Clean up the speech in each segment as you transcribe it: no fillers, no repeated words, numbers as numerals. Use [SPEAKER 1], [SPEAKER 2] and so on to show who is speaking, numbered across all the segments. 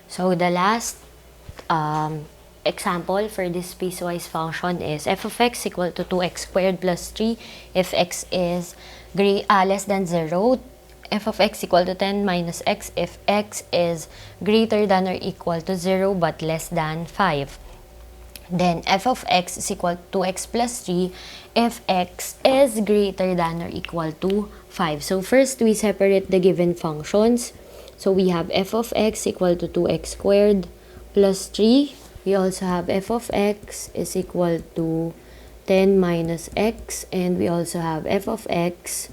[SPEAKER 1] So the last example for this piecewise function is f of x equal to 2x squared plus 3 if x is less than 0. F of x equal to 10 minus x if x is greater than or equal to 0 but less than 5. Then f of x is equal to x plus 3 if x is greater than or equal to 5. So first, we separate the given functions. So we have f of x equal to 2x squared plus 3. We also have f of x is equal to 10 minus x, and we also have f of x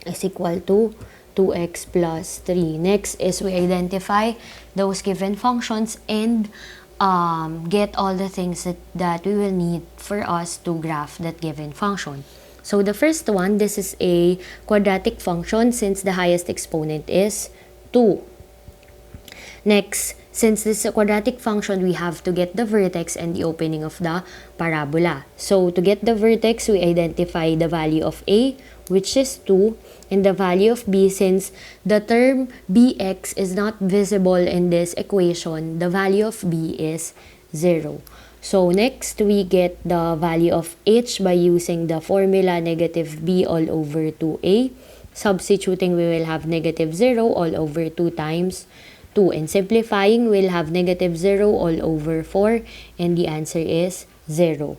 [SPEAKER 1] is equal to 2x plus 3. Next is we identify those given functions and get all the things that we will need for us to graph that given function. So the first one, this is a quadratic function since the highest exponent is 2. Next, since this is a quadratic function, we have to get the vertex and the opening of the parabola. So to get the vertex, we identify the value of a, which is 2, and the value of b. Since the term bx is not visible in this equation, the value of b is 0. So next, we get the value of h by using the formula negative b all over 2a. Substituting, we will have negative 0 all over 2 times 2. And simplifying, we'll have negative 0 all over 4. And the answer is 0.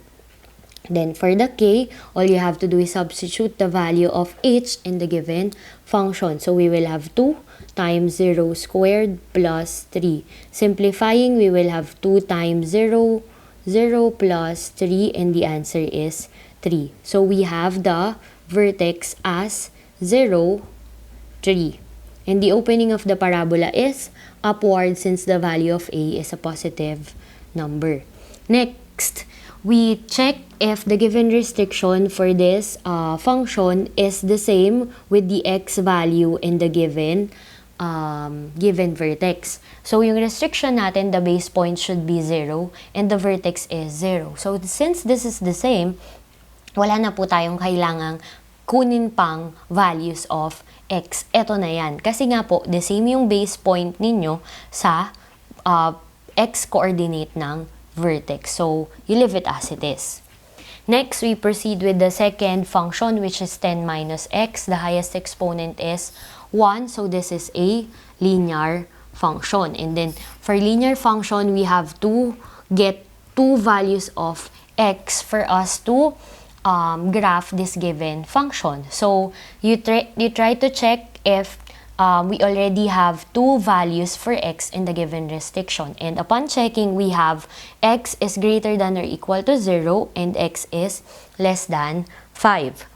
[SPEAKER 1] Then for the k, all you have to do is substitute the value of h in the given function. So we will have 2 times 0 squared plus 3. Simplifying, we will have 2 times 0, 0 plus 3, and the answer is 3. So we have the vertex as 0, 3. And the opening of the parabola is upward since the value of a is a positive number. Next, we check if the given restriction for this function is the same with the x value in the given vertex. So yung restriction natin, the base point should be 0 and the vertex is 0. So since this is the same, wala na po tayong kailangang kunin pang values of x. Eto na yan. Kasi nga po, the same yung base point ninyo sa x coordinate ng vertex. So, you leave it as it is. Next, we proceed with the second function, which is 10 minus x. The highest exponent is 1. So, this is a linear function. And then, for linear function, we have to get two values of x for us to graph this given function. So, you try to check if we already have two values for x in the given restriction. And upon checking, we have x is greater than or equal to 0 and x is less than 5.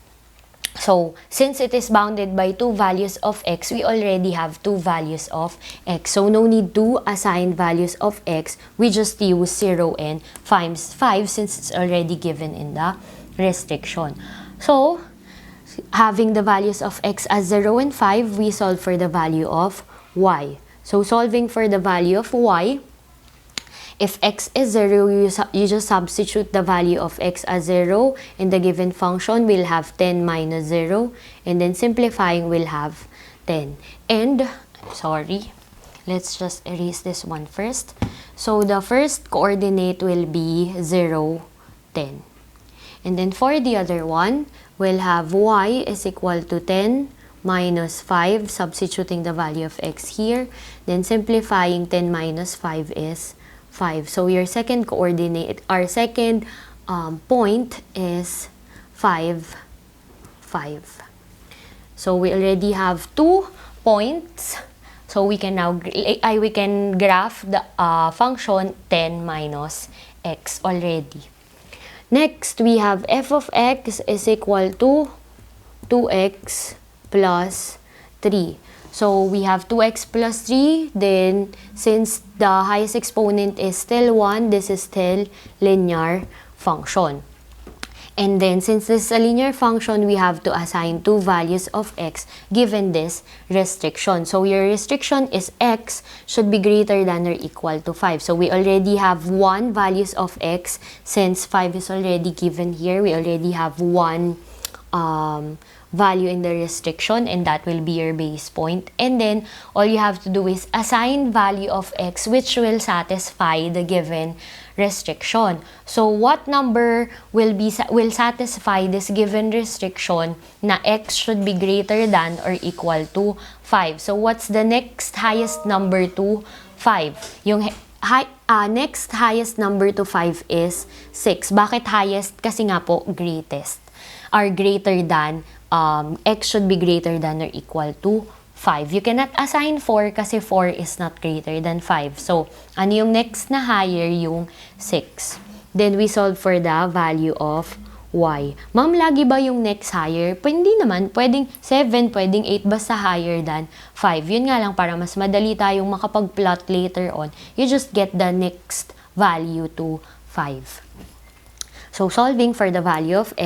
[SPEAKER 1] So, since it is bounded by two values of x, we already have two values of x. So, no need to assign values of x. We just use 0 and 5 since it's already given in the restriction. So, having the values of x as 0 and 5, we solve for the value of y. So, solving for the value of y, if x is 0, you just substitute the value of x as 0 in the given function. We'll have 10 minus 0. And then simplifying, we'll have 10. And, let's just erase this one first. So, the first coordinate will be 0, 10. And then for the other one, we'll have y is equal to 10 minus 5, substituting the value of x here. Then simplifying, 10 minus 5 is 5. So your second coordinate, our second point is 5, 5. So we already have 2 points. So we can now graph the function 10 minus x already. Next, we have f of x is equal to 2x plus 3. So, we have 2x plus 3. Then, since the highest exponent is still 1, this is still linear function. And then, since this is a linear function, we have to assign two values of x given this restriction. So, your restriction is x should be greater than or equal to 5. So, we already have one values of x. Since 5 is already given here, we already have one value in the restriction, and that will be your base point. And then, all you have to do is assign value of x which will satisfy the given restriction. So, what number will satisfy this given restriction na x should be greater than or equal to 5? So, what's the next highest number to 5? Yung next highest number to 5 is 6. Bakit highest? Kasi nga po, greatest. Or greater than, x should be greater than or equal to 5. You cannot assign 4 kasi 4 is not greater than 5. So, ano yung next na higher? Yung 6. Then, we solve for the value of y. Ma'am, lagi ba yung next higher? Hindi naman. Pwedeng 7, pwedeng 8, basta higher than 5. Yun nga lang, para mas madali tayong makapag-plot later on, you just get the next value to 5. So, solving for the value of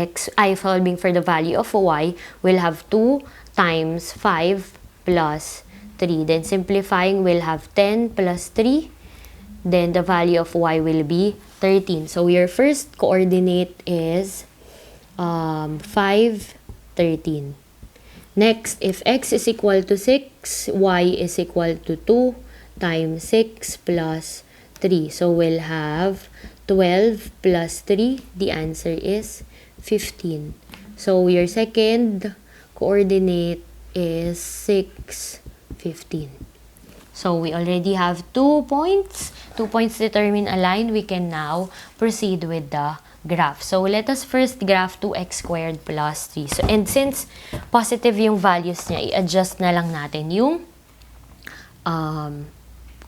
[SPEAKER 1] solving for the value of y, we'll have 2 times 5 plus 3. Then, simplifying, we'll have 10 plus 3. Then, the value of y will be 13. So, your first coordinate is 5, 13. Next, if x is equal to 6, y is equal to 2 times 6 plus 3. So, we'll have 12 plus 3. The answer is 15. So, your second coordinate is 6, 15. So, we already have 2 points. 2 points determine a line. We can now proceed with the graph. So, let us first graph 2x squared plus 3. So, and since positive yung values niya, i-adjust na lang natin yung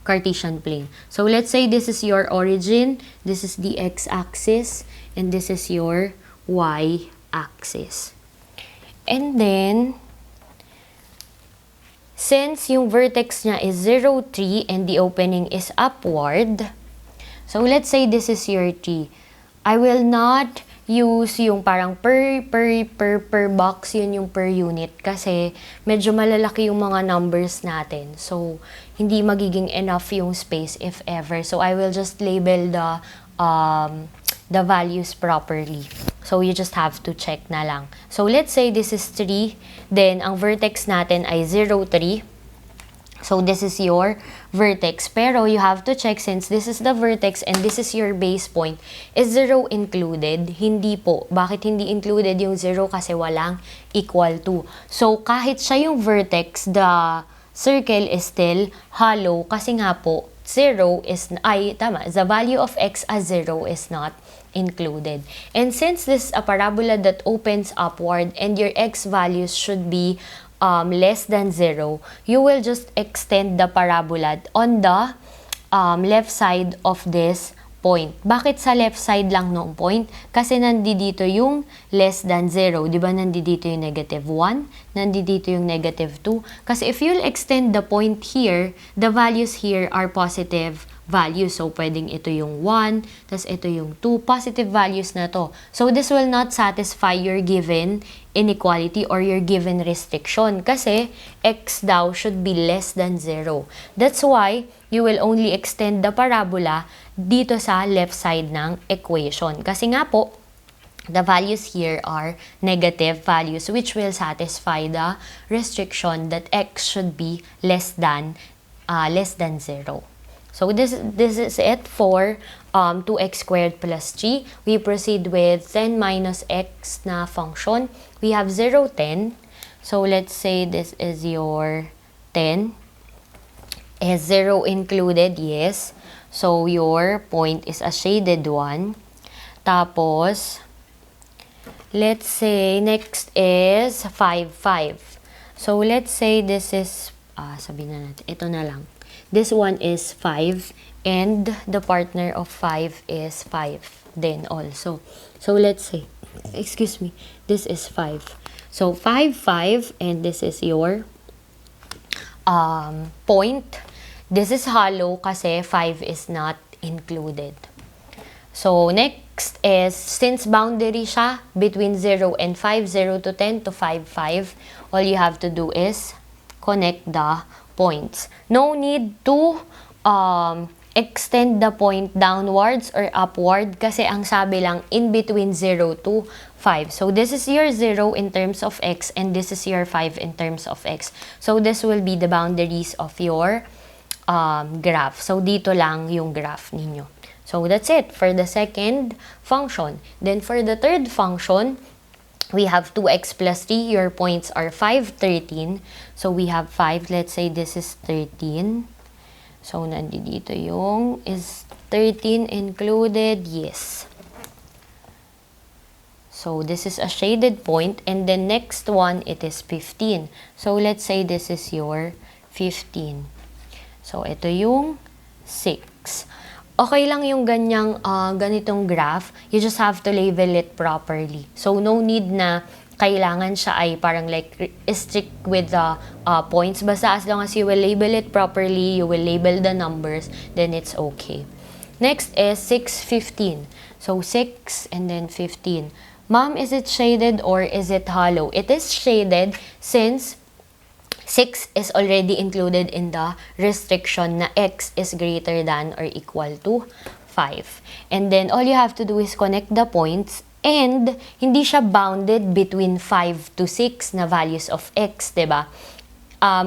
[SPEAKER 1] Cartesian plane. So, let's say this is your origin, this is the x-axis, and this is your y-axis. And then, since yung vertex niya is 0, 3, and the opening is upward, so let's say this is your 3. I will not use yung parang per box, yun yung per unit, kasi medyo malalaki yung mga numbers natin. So, hindi magiging enough yung space if ever. So, I will just label the values properly. So, you just have to check na lang. So, let's say this is 3. Then, ang vertex natin ay 0, 3. So, this is your vertex. Pero, you have to check since this is the vertex and this is your base point. Is 0 included? Hindi po. Bakit hindi included yung 0? Kasi walang equal to. So, kahit siya yung vertex, the circle is still hollow. Kasi nga po, 0 is, the value of x as 0 is not included. And since this is a parabola that opens upward and your x values should be less than 0, you will just extend the parabola on the left side of this point. Bakit sa left side lang noong point? Kasi nandito yung less than 0. Di ba nandito yung negative 1? Nandito yung negative 2? Kasi if you'll extend the point here, the values here are positive values. So, pwedeng ito yung 1, tas ito yung 2. Positive values na to. So, this will not satisfy your given inequality or your given restriction. Kasi, x daw should be less than 0. That's why, you will only extend the parabola dito sa left side ng equation. Kasi nga po, the values here are negative values which will satisfy the restriction that x should be less than 0. So, this is it for 2x squared plus 3. We proceed with 10 minus x na function. We have 0, 10. So, let's say this is your 10. Is 0 included? Yes. So, your point is a shaded one. Tapos, let's say next is 5, 5. So, let's say this is, sabihin na natin, ito na lang. This one is 5 and the partner of 5 is 5 then also. So, let's say, excuse me, this is 5. So, 5, 5 and this is your point. This is hollow kasi 5 is not included. So, next is, since boundary siya between 0 and 5, 0 to 10 to 5, 5, all you have to do is connect the points. No need to extend the point downwards or upward kasi ang sabi lang in between 0 to 5. So this is your 0 in terms of x and this is your 5 in terms of x. So this will be the boundaries of your graph. So dito lang yung graph ninyo. So that's it for the second function. Then for the third function, we have 2x plus 3. Your points are 5, 13. So we have 5. Let's say this is 13. So, nandito yung, is 13 included? Yes. So, this is a shaded point. And the next one, it is 15. So, let's say this is your 15. So, ito yung 6. Okay lang yung ganitong graph. You just have to label it properly. So, no need na kailangan siya ay parang like strict with the points. Basta as long as you will label it properly, you will label the numbers, then it's okay. Next is 6, 15. So 6 and then 15. Ma'am, is it shaded or is it hollow? It is shaded since 6 is already included in the restriction na x is greater than or equal to 5. And then all you have to do is connect the points. And hindi siya bounded between 5 to 6 na values of x, diba?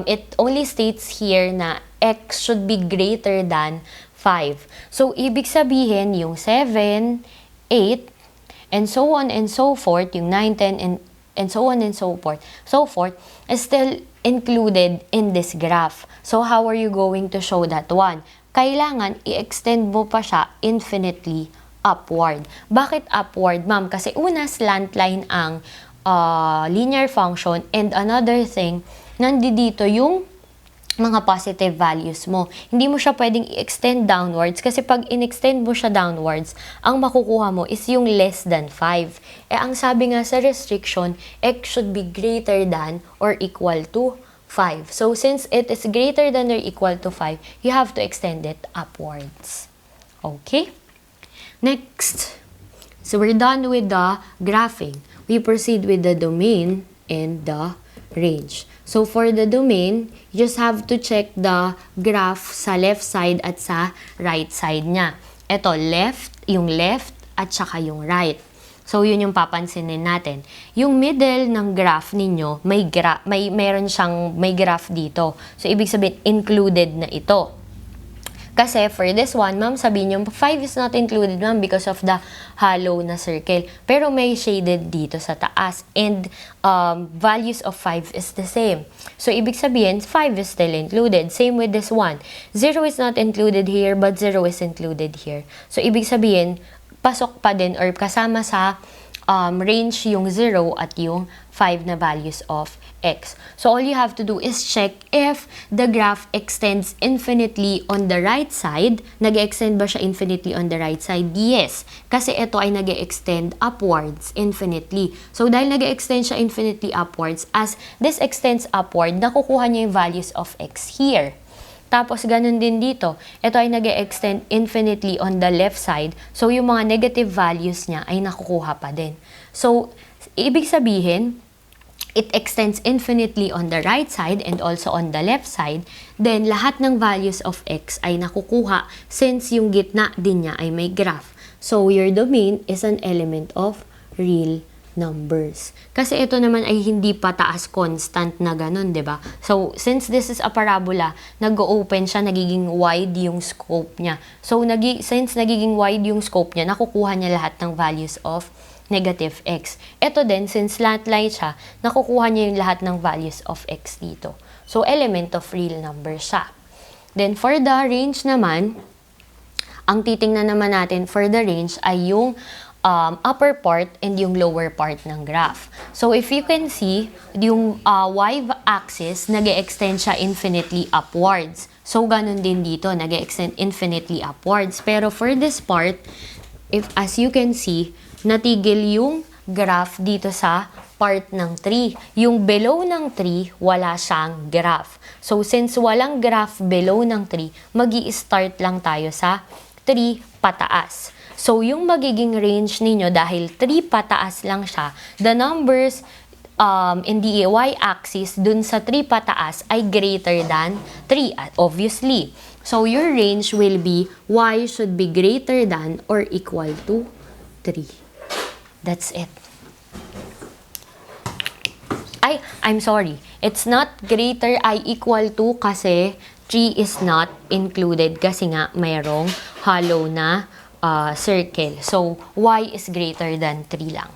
[SPEAKER 1] It only states here na x should be greater than 5. So, ibig sabihin yung 7, 8, and so on and so forth, yung 9, 10, and so on and so forth, is still included in this graph. So, how are you going to show that one? Kailangan i-extend mo pa siya infinitely upward. Bakit upward, ma'am? Kasi una, slant line ang linear function, and another thing, nandito yung mga positive values mo. Hindi mo siya pwedeng i-extend downwards kasi pag in-extend mo siya downwards, ang makukuha mo is yung less than 5. Ang sabi nga sa restriction, x should be greater than or equal to 5. So, since it is greater than or equal to 5, you have to extend it upwards. Okay? Next, so we're done with the graphing. We proceed with the domain and the range. So for the domain, you just have to check the graph sa left side at sa right side niya. Ito, yung left at saka yung right. So yun yung papansinin natin. Yung middle ng graph ninyo, may graph dito. So ibig sabihin, included na ito. Kasi for this one, ma'am, sabihin nyo, 5 is not included, ma'am, because of the hollow na circle. Pero may shaded dito sa taas. And values of 5 is the same. So, ibig sabihin, 5 is still included. Same with this one. 0 is not included here, but 0 is included here. So, ibig sabihin, pasok pa din or kasama sa range yung 0 at yung 5 na values of x. So, all you have to do is check if the graph extends infinitely on the right side. Nag-extend ba siya infinitely on the right side? Yes. Kasi ito ay nag-extend upwards infinitely. So, dahil nag-extend siya infinitely upwards, as this extends upward, nakukuha niya yung values of x here. Tapos, ganun din dito. Ito ay nag-extend infinitely on the left side. So, yung mga negative values niya ay nakukuha pa din. So, ibig sabihin, it extends infinitely on the right side and also on the left side, then lahat ng values of x ay nakukuha since yung gitna din niya ay may graph. So, your domain is an element of real numbers. Kasi ito naman ay hindi pataas constant na ganun, 'di ba? So, since this is a parabola, nag-open siya, nagiging wide yung scope niya. So, since nagiging wide yung scope niya, nakukuha niya lahat ng values of negative x. Ito din, since slant line siya, nakukuha niya yung lahat ng values of x dito. So, element of real number siya. Then, for the range naman, ang titingnan naman natin for the range ay yung upper part and yung lower part ng graph. So, if you can see, yung y-axis, nag-extend siya infinitely upwards. So, ganun din dito, nag-extend infinitely upwards. Pero for this part, as you can see, natigil yung graph dito sa part ng 3. Yung below ng 3, wala siyang graph. So, since walang graph below ng 3, magi-start lang tayo sa 3 pataas. So, yung magiging range ninyo, dahil 3 pataas lang siya, the numbers in the y-axis dun sa 3 pataas ay greater than 3, obviously. So your range will be y should be greater than or equal to 3. That's it. I'm sorry. It's not greater I equal to kasi 3 is not included kasi nga mayroong hollow na circle. So, y is greater than 3 lang.